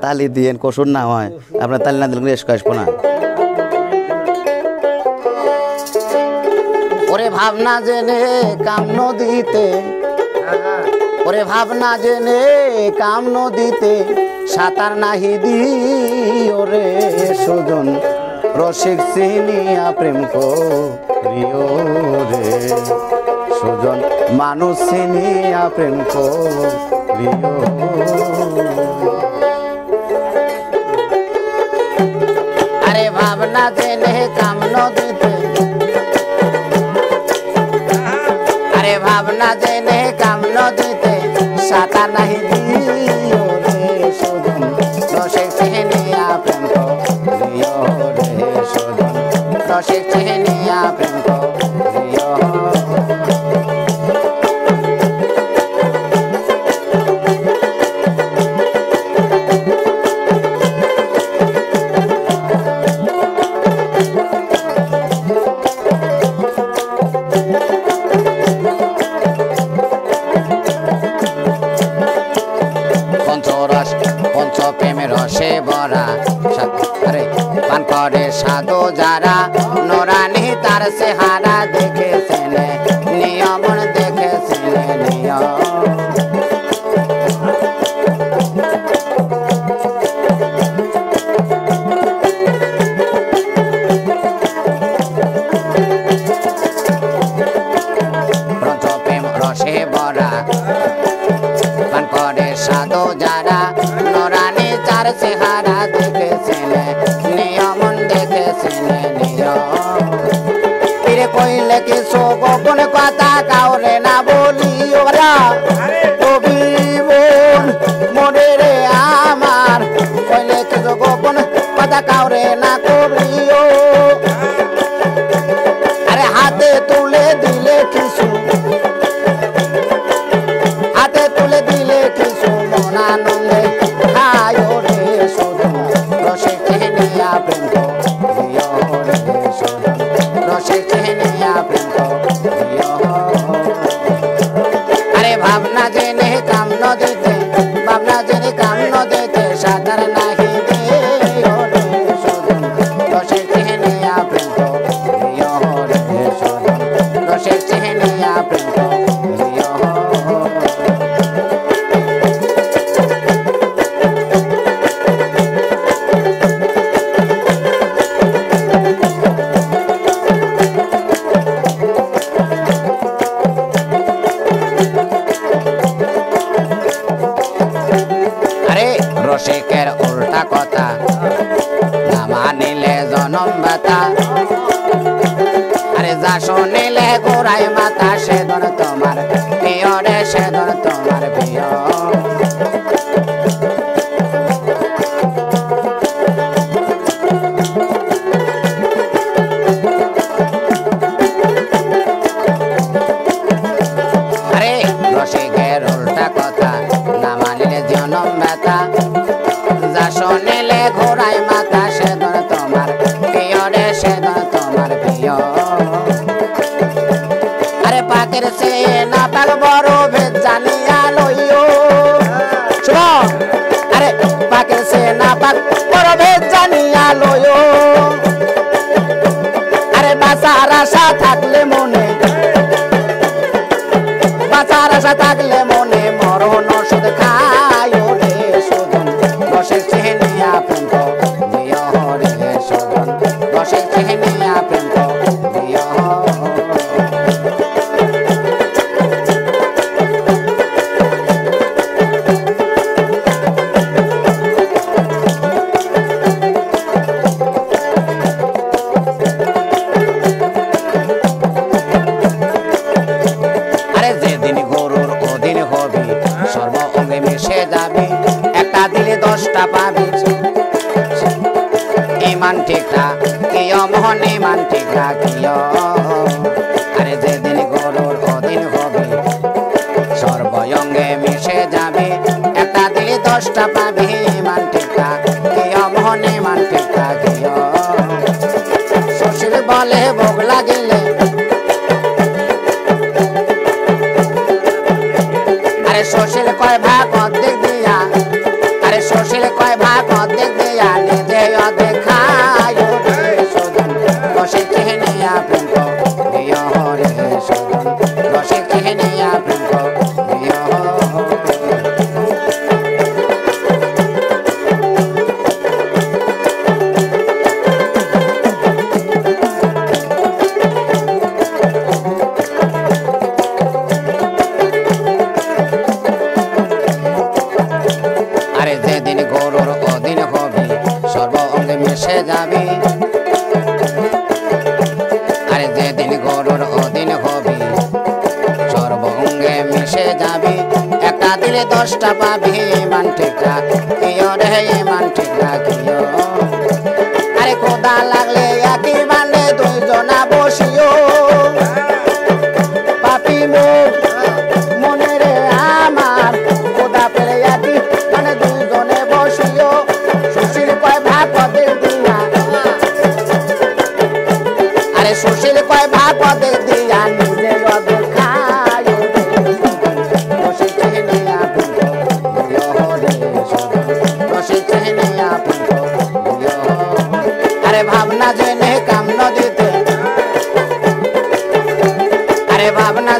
তালি দিয়েন কসুর না হয় আপনার তালি না দিলে রেস্ক আসবো না। ওরে ভাবনা জেনে কাম নদীতে, ওরে ভাবনা জেনে কাম নদীতে সাঁতার নাহি দি ওরে সুজন রসিক চিনিয়া প্রেম করিও রে সুজন মানুষ চিনিয়া প্রেম করিও। আরে ভাবনা জেনে কাম নদীতে, আরে ভাবনা জেনে কাম নদীতে সাঁতার নাহি দিও রে সুজন রসিক চিনিয়া প্রেম করিও রে সুজন রসিক চিনিয়া প্রেম করিও। প্রেমের রসে ভরা আরে পান করে সাধু যারা নোরানি তার চেহারা দেখেছেন নিয়ম দেখেছেন নিয়ম। প্রেম রসে ভরা পান করে সাধু যারা নোরানি তার চেহারা দেখেছেন নিয়ম দেখেছেন নিয়ম। ফিরে কইলে কিছু গোপন কথা কাউরে না বলিও কবি বোন মনে রে আমার, কইলে কিছু গোপন কথা কাউরে না করিও। আরে হাতে তুলে দিলে কিছু, হাতে তুলে দিলে কিছু মন আনন্দে খায়ো রে সুজন রসিক চিনিয়া প্রেম করিও রে সুজন রসিক চিনিয়া প্রেম করিও। আরে ভাবনা জেনে কাম নদীতে, ভাবনা জেনে কাম নদীতে সাঁতার নাহি দিও রে সুজন রসিক চিনিয়া প্রেম করিও রে সুজন রসিক চিনিয়া প্রেম করিও। রসিকের উল্টা কথা না মানিলে জনম ব্যথা, আরে যা শুনিলে গোড়াই মাথা সেদন তোমার প্রিয় রে সেদন তোমার প্রিয়। আরে রসিকের উল্টা কথা না মানিলে জনম ব্যথা, যা শুনিলে ঘোড়ায় মাথা সেদন তোমার প্রিয় রে সেদন তোমার প্রিয়। আরে পাকের সে না পাক বড় ভেদ জানিয়া লইও, আরে পাকের সে না পাক বড় ভেদ জানিয়া লইও। আরে বাঁচার আশা থাকলে মনে, বাঁচার আশা থাকলে মনে মরণ ওষুধ খায়ো রে সুজন রসিক চিনিয়া প্রেম করিও রে সুজন রসিক চিনিয়া প্রেম করিও। আরে যেদিন গরুর ওদিন হবি সর্ব অঙ্গে মিশে যাবি, একটা দিলে 10টা পাবি ইমান ঠিক রাখিও মোহন ইমান ঠিক রাখিও। আরে যেদিন গরুর ওদিন হবি সর্ব অঙ্গে মিশে যাবি, একটা দিলে 10টা পাবি ইমান ঠিক রাখিও মোহন ইমান ঠিক রাখিও। শ্বশুর বলে ভোগ লাগিলে, আরে শ্বশুর কয় ভাগ অর্ধেক দিয়া, আরে শ্বশুর কয় কয় ভাগ অর্ধেক দিয়া নিজে অর্ধেক খায় রে সজন রসিক চিহ্নিয়া প্রেম করিও রে সজন রসিক চিহ্নিয়া প্রেম করিও। আরে যেদিন গরুর অধীন হবি সর্ব অঙ্গে মিশে যাবি, আরে যেদিন গরুর অধীন হবি সর্ব অঙ্গে মিশে যাবি, একটা দিলে 10টা পাবি মান ঠিক রাখিও রে মান ঠিক রাখিও। আরে খোদা লাগলে একই মানে দুইজনা বসিও, পাপি মনে রে আমার খোদা পেলে একই মানে দুইজনে বসিও। সুশীল কয় ভাগ অর্ধেক দিয়া, আরে সুশীল কয় ভাগ অর্ধেক দিয়া নিজে অর্ধেক খায় রসিক চিহ্নিয়া প্রেম করিও রে সজন রসিক চিহ্নিয়া প্রেম করিও। আরে ভাবনা জেনে কাম নদীতে, আরে ভাবনা